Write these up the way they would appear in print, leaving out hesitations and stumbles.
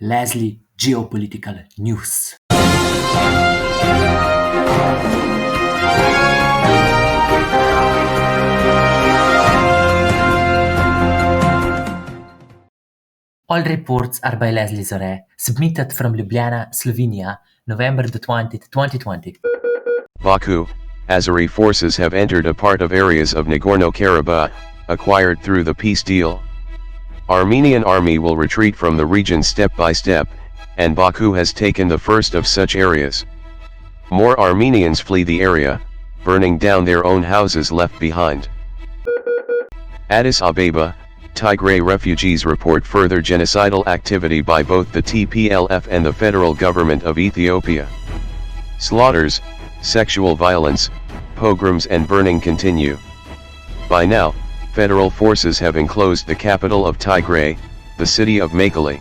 Leslie Geopolitical News. All reports are by Leslie Zore, submitted from Ljubljana, Slovenia, November the 20th, 2020. Baku, Azeri forces have entered a part of areas of Nagorno-Karabakh, acquired through the peace deal. Armenian army will retreat from the region step by step, and Baku has taken the first of such areas. More Armenians flee the area, burning down their own houses left behind. Addis Ababa, Tigray refugees report further genocidal activity by both the TPLF and the federal government of Ethiopia. Slaughters, sexual violence, pogroms and burning continue. By now, federal forces have enclosed the capital of Tigray, the city of Mekelle.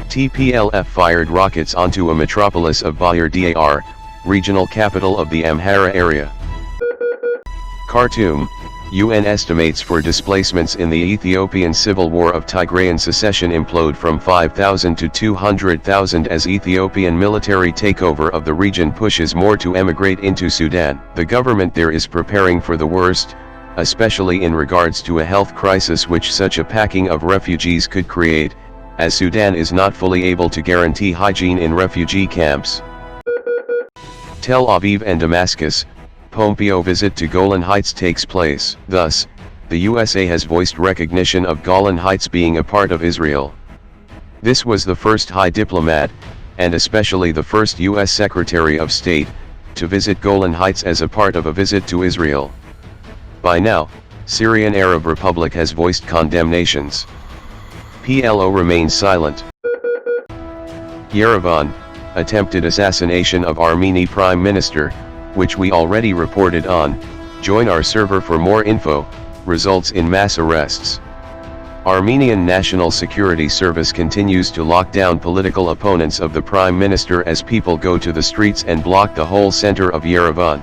TPLF fired rockets onto a metropolis of Bahir Dar, regional capital of the Amhara area. Khartoum, UN estimates for displacements in the Ethiopian civil war of Tigrayan secession implode from 5,000 to 200,000 as Ethiopian military takeover of the region pushes more to emigrate into Sudan. The government there is preparing for the worst, especially in regards to a health crisis which such a packing of refugees could create, as Sudan is not fully able to guarantee hygiene in refugee camps. Tel Aviv and Damascus, Pompeo visit to Golan Heights takes place. Thus, the USA has voiced recognition of Golan Heights being a part of Israel. This was the first high diplomat, and especially the first U.S. Secretary of State, to visit Golan Heights as a part of a visit to Israel. By now, Syrian Arab Republic has voiced condemnations. PLO remains silent. Yerevan, attempted assassination of Armeni Prime Minister, which we already reported on. Join our server for more info, results in mass arrests. Armenian National Security Service continues to lock down political opponents of the Prime Minister as people go to the streets and block the whole center of Yerevan.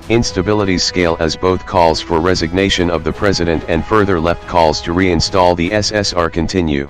Instabilities scale as both calls for resignation of the president and further left calls to reinstall the SSR continue.